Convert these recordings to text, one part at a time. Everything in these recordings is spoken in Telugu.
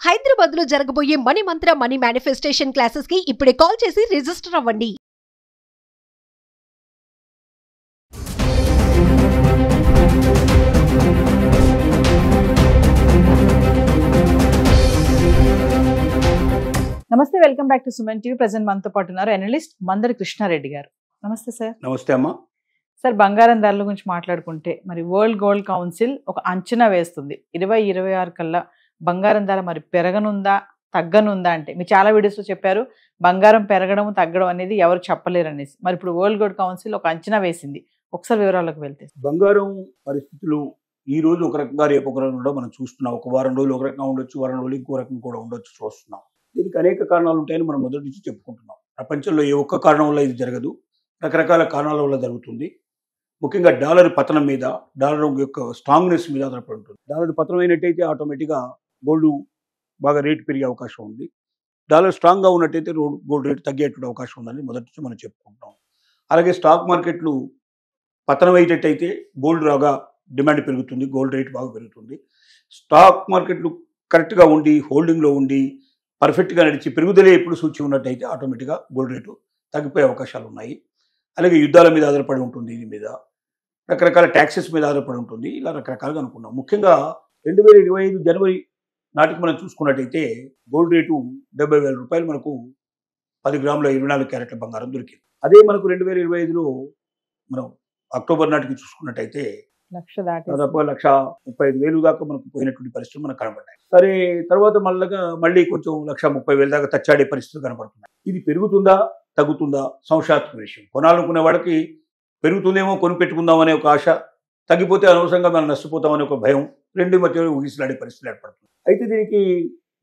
హైదరాబాద్ లో జరగబోయే మనీ మంత్ర మనీ మేనిఫెస్టేషన్ క్లాసెస్ కి ఇప్పుడే కాల్ చేసి రిజిస్టర్ అవ్వండి. నమస్తే, welcome back to Suman TV. Present మనతో పాటు ఉన్నారు అనలిస్ట్ మందడి కృష్ణారెడ్డి గారు. నమస్తే సార్. నమస్తే అమ్మా. సార్, బంగారం ధరల గురించి మాట్లాడుకుంటే మరి వరల్డ్ గోల్డ్ కౌన్సిల్ ఒక అంచనా వేస్తుంది 2026 కల్లా బంగారం ధర మరి పెరగనుందా తగ్గనుందా అంటే. మీరు చాలా వీడియోస్లో చెప్పారు బంగారం పెరగడం తగ్గడం అనేది ఎవరు చెప్పలేరు అనేసి. మరి ఇప్పుడు వరల్డ్ గోల్డ్ కౌన్సిల్ ఒక అంచనా వేసింది. ఒకసారి వివరాలకు వెళ్తే, బంగారం పరిస్థితులు ఈ రోజు ఒక రకంగా రేపు ఒక రకంగా మనం చూస్తున్నాం. ఒక వారం రోజులు ఒక రకంగా ఉండొచ్చు, వారం రోజులు ఇంకో రకం కూడా ఉండొచ్చు చూస్తున్నాం. దీనికి అనేక కారణాలు ఉంటాయని మనం మొదటి నుంచి చెప్పుకుంటున్నాం. ప్రపంచంలో ఏ ఒక్క కారణం వల్ల ఇది జరగదు, రకరకాల కారణాల వల్ల జరుగుతుంది. ముఖ్యంగా డాలర్ పతనం మీద, డాలర్ యొక్క స్ట్రాంగ్నెస్ మీద ఆధారపడి ఉంటుంది. డాలర్ పతనం అయినట్టయితే ఆటోమేటిక్గా గోల్డ్ బాగా రేటు పెరిగే అవకాశం ఉంది. డాలర్ స్ట్రాంగ్గా ఉన్నట్టయితే గోల్డ్ రేటు తగ్గేటువంటి అవకాశం ఉందని మొదటి నుంచి మనం చెప్పుకుంటాం. అలాగే స్టాక్ మార్కెట్లు పతనం అయ్యేటట్టయితే గోల్డ్ రాగా డిమాండ్ పెరుగుతుంది, గోల్డ్ రేటు బాగా పెరుగుతుంది. స్టాక్ మార్కెట్లు కరెక్ట్గా ఉండి హోల్డింగ్లో ఉండి పర్ఫెక్ట్గా నడిచి పెరుగుదలే ఎప్పుడు సూచి ఉన్నట్టయితే ఆటోమేటిక్గా గోల్డ్ రేటు తగ్గిపోయే అవకాశాలు ఉన్నాయి. అలాగే యుద్ధాల మీద ఆధారపడి ఉంటుంది, దీని మీద రకరకాల ట్యాక్సెస్ మీద ఆధారపడి ఉంటుంది. ఇలా రకరకాలుగా అనుకున్నాం. ముఖ్యంగా 2025 జనవరి నాటికి మనం చూసుకున్నట్టయితే గోల్డ్ రేటు 70,000 రూపాయలు మనకు 10 గ్రాముల 24 క్యారెట్ల బంగారం దొరికింది. అదే మనకు 2025లో మనం అక్టోబర్ నాటికి చూసుకున్నట్టయితే దాదాపుగా 1,35,000 దాకా మనకు పోయినటువంటి పరిస్థితులు మనకు కనబడ్డాయి. సరే, తర్వాత మళ్ళీ కొంచెం 1,30,000 దాకా తచ్చాడే పరిస్థితులు కనబడుతున్నాయి. ఇది పెరుగుతుందా తగ్గుతుందా సంశయాత్మక విషయం. కొనాలనుకునే వాడికి పెరుగుతుందేమో కొని పెట్టుకుందాం అనే ఒక ఆశ, తగ్గిపోతే అనవసరంగా మనం నష్టపోతామనే ఒక భయం, రెండు మధ్య ఊగిసలాడే పరిస్థితులు ఏర్పడుతుంది. అయితే దీనికి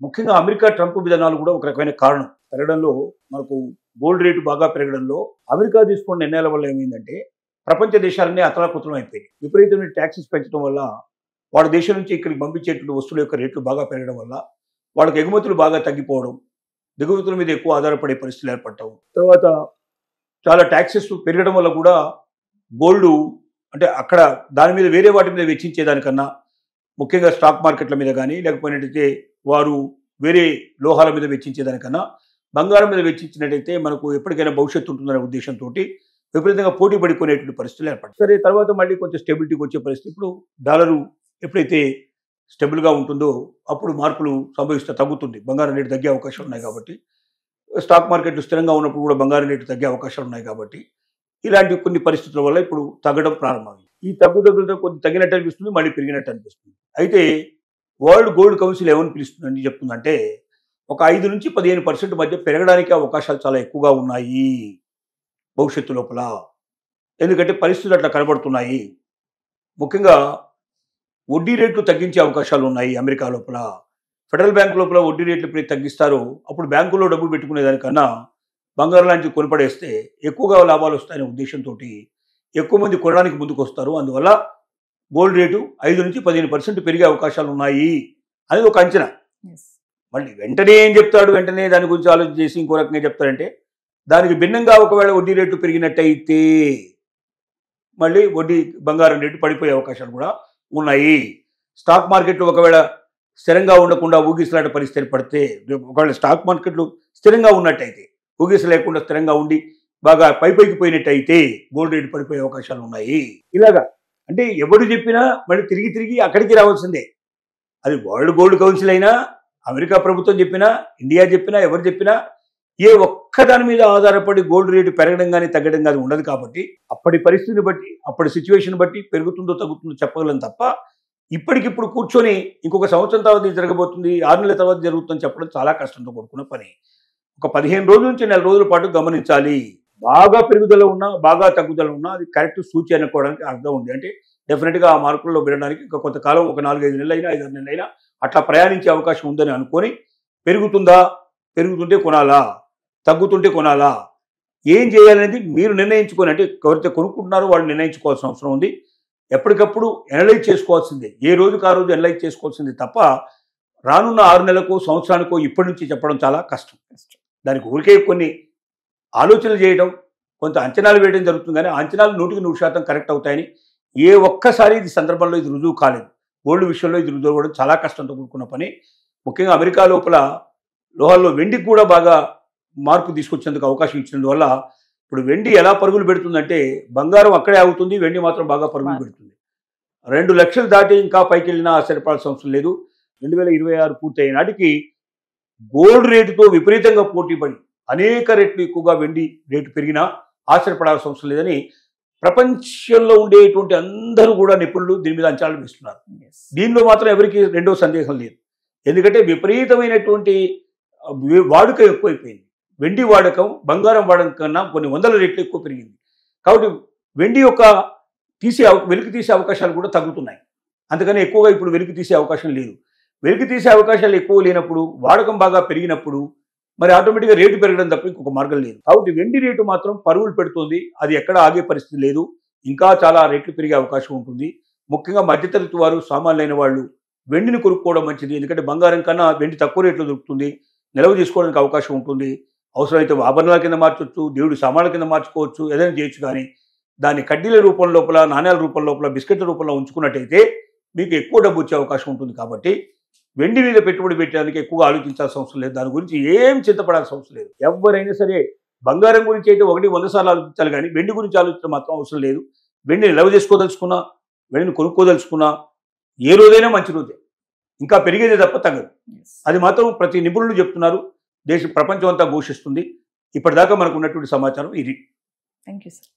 ముఖ్యంగా అమెరికా ట్రంప్ విధానాలు కూడా ఒక రకమైన కారణం. పెరగడంలో మనకు గోల్డ్ రేటు బాగా పెరగడంలో అమెరికా తీసుకున్న నిర్ణయాల వల్ల ఏమైందంటే ప్రపంచ దేశాలన్నీ అతలాకుతలం అయిపోయాయి. విపరీతమైన ట్యాక్సెస్ పెంచడం వల్ల వాడి దేశం నుంచి ఇక్కడికి పంపించేటువంటి వస్తువుల యొక్క రేట్లు బాగా పెరగడం వల్ల వాళ్ళకి ఎగుమతులు బాగా తగ్గిపోవడం, దిగుమతుల మీద ఎక్కువ ఆధారపడే పరిస్థితులు ఏర్పడటం, తర్వాత చాలా ట్యాక్సెస్ పెరగడం వల్ల కూడా గోల్డ్ అంటే అక్కడ దాని మీద వేరే వాటి మీద వెచ్చించేదానికన్నా, ముఖ్యంగా స్టాక్ మార్కెట్ల మీద కానీ లేకపోయినట్టయితే వారు వేరే లోహాల మీద వెచ్చించేదానికన్నా బంగారం మీద వెచ్చించినట్టయితే మనకు ఎప్పటికైనా భవిష్యత్తు ఉంటుందనే ఉద్దేశంతో విపరీతంగా పోటీ పడిపోయినటువంటి పరిస్థితులు ఏర్పడతాయి. సరే, తర్వాత మళ్ళీ కొంచెం స్టెబిలిటీకి వచ్చే పరిస్థితి. ఇప్పుడు డాలరు ఎప్పుడైతే స్టెబుల్గా ఉంటుందో అప్పుడు మార్పులు సంభవిస్తే తగ్గుతుంది, బంగారం రేటు తగ్గే అవకాశాలు ఉన్నాయి. కాబట్టి స్టాక్ మార్కెట్లు స్థిరంగా ఉన్నప్పుడు కూడా బంగారం రేటు తగ్గే అవకాశాలు ఉన్నాయి. కాబట్టి ఇలాంటి కొన్ని పరిస్థితుల వల్ల ఇప్పుడు తగ్గడం ప్రారంభమైంది. ఈ తగ్గుదగ్గులతో కొద్ది తగ్గినట్టు అనిపిస్తుంది, మళ్ళీ పెరిగినట్టు అనిపిస్తుంది. అయితే వరల్డ్ గోల్డ్ కౌన్సిల్ ఏమని పిలుస్తుందని చెప్తుందంటే ఒక 5 నుంచి 15% మధ్య పెరగడానికి అవకాశాలు చాలా ఎక్కువగా ఉన్నాయి భవిష్యత్తు లోపల. ఎందుకంటే పరిస్థితులు అట్లా కనబడుతున్నాయి. ముఖ్యంగా వడ్డీ రేట్లు తగ్గించే అవకాశాలు ఉన్నాయి. అమెరికా లోపల ఫెడరల్ బ్యాంక్ లోపల వడ్డీ రేట్లు ఎప్పుడైతే తగ్గిస్తారో అప్పుడు బ్యాంకుల్లో డబ్బులు పెట్టుకునే దానికన్నా బంగారం లాంటివి కొనిపడేస్తే ఎక్కువగా లాభాలు వస్తాయనే ఉద్దేశంతో ఎక్కువ మంది కొనడానికి ముందుకు వస్తారు. అందువల్ల గోల్డ్ రేటు 5 నుంచి 15% పెరిగే అవకాశాలు ఉన్నాయి అనేది ఒక అంచనా. మళ్ళీ వెంటనే ఏం చెప్తాడు, వెంటనే దాని గురించి ఆలోచన చేసి ఇంకో రకంగా చెప్తాడంటే దానికి భిన్నంగా ఒకవేళ వడ్డీ రేటు పెరిగినట్టయితే మళ్ళీ బంగారం రేటు పడిపోయే అవకాశాలు కూడా ఉన్నాయి. స్టాక్ మార్కెట్లు ఒకవేళ స్థిరంగా ఉండకుండా ఊగిసలాట పరిస్థితి ఏర్పడితే, ఒకవేళ స్టాక్ మార్కెట్లు స్థిరంగా ఉన్నట్టయితే, ఊగిస లేకుండా స్థిరంగా ఉండి బాగా పైకి పోయినట్టయితే గోల్డ్ రేటు పడిపోయే అవకాశాలు ఉన్నాయి. ఇలాగా అంటే ఎవరు చెప్పినా మళ్ళీ తిరిగి అక్కడికి రావాల్సిందే. అది వరల్డ్ గోల్డ్ కౌన్సిల్ అయినా, అమెరికా ప్రభుత్వం చెప్పినా, ఇండియా చెప్పినా, ఎవరు చెప్పినా ఏ ఒక్క దాని మీద ఆధారపడి గోల్డ్ రేటు పెరగడం కానీ తగ్గడం కానీ ఉండదు. కాబట్టి అప్పటి పరిస్థితిని బట్టి, అప్పటి సిచ్యువేషన్ బట్టి పెరుగుతుందో తగ్గుతుందో చెప్పగలం తప్ప ఇప్పటికిప్పుడు కూర్చొని ఇంకొక సంవత్సరం తర్వాత జరగబోతుంది, 6 నెలల తర్వాత జరుగుతుందని చెప్పడం చాలా కష్టంతో కూడుకున్న పని. ఒక 15 రోజుల నుంచి 4 రోజుల పాటు గమనించాలి. బాగా పెరుగుదల ఉన్నా, బాగా తగ్గుదల ఉన్నా అది కరెక్ట్ సూచి అనుకోవడానికి అర్థం ఉంది. అంటే డెఫినెట్గా ఆ మార్కుల్లో పెరగడానికి ఇంకా కొంతకాలం, ఒక 4-5 నెలలైనా 5-6 నెలలైనా అట్లా ప్రయాణించే అవకాశం ఉందని అనుకొని పెరుగుతుంటే కొనాలా, తగ్గుతుంటే కొనాలా, ఏం చేయాలనేది మీరు నిర్ణయించుకొని, అంటే ఎవరైతే కొనుక్కుంటున్నారో వాళ్ళు నిర్ణయించుకోవాల్సిన అవసరం ఉంది. ఎప్పటికప్పుడు ఎనలైజ్ చేసుకోవాల్సిందే, ఏ రోజుకి ఆ రోజు ఎనలైజ్ చేసుకోవాల్సిందే తప్ప రానున్న 6 నెలలకో సంవత్సరానికో ఇప్పటి నుంచి చెప్పడం చాలా కష్టం. దానికి ఊరికే కొన్ని ఆలోచనలు చేయడం, కొంత అంచనాలు వేయడం జరుగుతుంది. కానీ అంచనాలు 100% కరెక్ట్ అవుతాయని ఏ ఒక్కసారి ఇది సందర్భంలో ఇది రుజువు కాలేదు. గోల్డ్ విషయంలో ఇది రుజువు అవ్వడం చాలా కష్టంతో కూడుకున్న పని. ముఖ్యంగా అమెరికా లోపల లోహాల్లో వెండికి కూడా బాగా మార్పు తీసుకొచ్చేందుకు అవకాశం ఇచ్చినందువల్ల ఇప్పుడు వెండి ఎలా పరుగులు పెడుతుందంటే బంగారం అక్కడే ఆగుతుంది, వెండి మాత్రం బాగా పరుగులు పెడుతుంది. 2 లక్షలు దాటి ఇంకా పైకి వెళ్ళినా ఆశ్చర్యపడాల్సిన అవసరం లేదు. 2026 పూర్తయ్యే నాటికి గోల్డ్ రేటుతో విపరీతంగా పోటీ పడి అనేక రెట్లు ఎక్కువగా వెండి రేటు పెరిగినా ఆశ్చర్యపడాల్సిన అవసరం లేదని ప్రపంచంలో ఉండేటువంటి అందరూ కూడా నిపుణులు దీని మీద అంచనాలు వేస్తున్నారు. దీనిలో మాత్రం ఎవరికి రెండో సందేహం లేదు. ఎందుకంటే విపరీతమైనటువంటి వాడుక ఎక్కువైపోయింది. వెండి వాడకం బంగారం వాడకం కన్నా కొన్ని వందల రెట్లు ఎక్కువ పెరిగింది. కాబట్టి వెండి యొక్క వెలికి తీసే అవకాశాలు కూడా తగ్గుతున్నాయి. అందుకని ఎక్కువగా ఇప్పుడు వెలికి తీసే అవకాశం లేదు. వెలికి తీసే అవకాశాలు ఎక్కువ లేనప్పుడు, వాడకం బాగా పెరిగినప్పుడు మరి ఆటోమేటిక్గా రేటు పెరగడం తప్ప ఇంకొక మార్గం లేదు. కాబట్టి వెండి రేటు మాత్రం పరుగులు పెడుతుంది. అది ఎక్కడ ఆగే పరిస్థితి లేదు. ఇంకా చాలా రేట్లు పెరిగే అవకాశం ఉంటుంది. ముఖ్యంగా మధ్యతరగతి వారు, సామాన్యులైన వాళ్ళు వెండిని కొనుక్కోవడం మంచిది. ఎందుకంటే బంగారం కన్నా వెండి తక్కువ రేట్లో దొరుకుతుంది. నిల్వ చేసుకోవడానికి అవకాశం ఉంటుంది. అవసరమైతే ఆభరణాల కింద మార్చవచ్చు, దేవుడి సామాన్ల కింద మార్చుకోవచ్చు, ఏదైనా చేయొచ్చు. కానీ దాన్ని కడ్డీల రూపం లోపల, నాణ్యాల రూపం లోపల, బిస్కెట్ల రూపంలో ఉంచుకున్నట్టయితే మీకు ఎక్కువ డబ్బు వచ్చే అవకాశం ఉంటుంది. కాబట్టి వెండి మీద పెట్టుబడి పెట్టడానికి ఎక్కువగా ఆలోచించాల్సిన అవసరం లేదు. దాని గురించి ఏం చింతపడాల్సిన అవసరం లేదు. ఎవరైనా సరే బంగారం గురించి అయితే 100 సార్లు ఆలోచించాలి, కానీ వెండి గురించి ఆలోచించడం మాత్రం అవసరం లేదు. వెండిని నిల్వ చేసుకోదలుచుకున్నా, వెండిని కొనుక్కోదలుచుకున్నా ఏ రోజైనా మంచి రోజే. ఇంకా పెరిగేదే తప్ప తగ్గదు. అది మాత్రం ప్రతి నిపుణులు చెప్తున్నారు. ప్రపంచం అంతా ఘోషిస్తుంది. ఇప్పటిదాకా మనకు ఉన్నటువంటి సమాచారం ఇది. Thank you sir.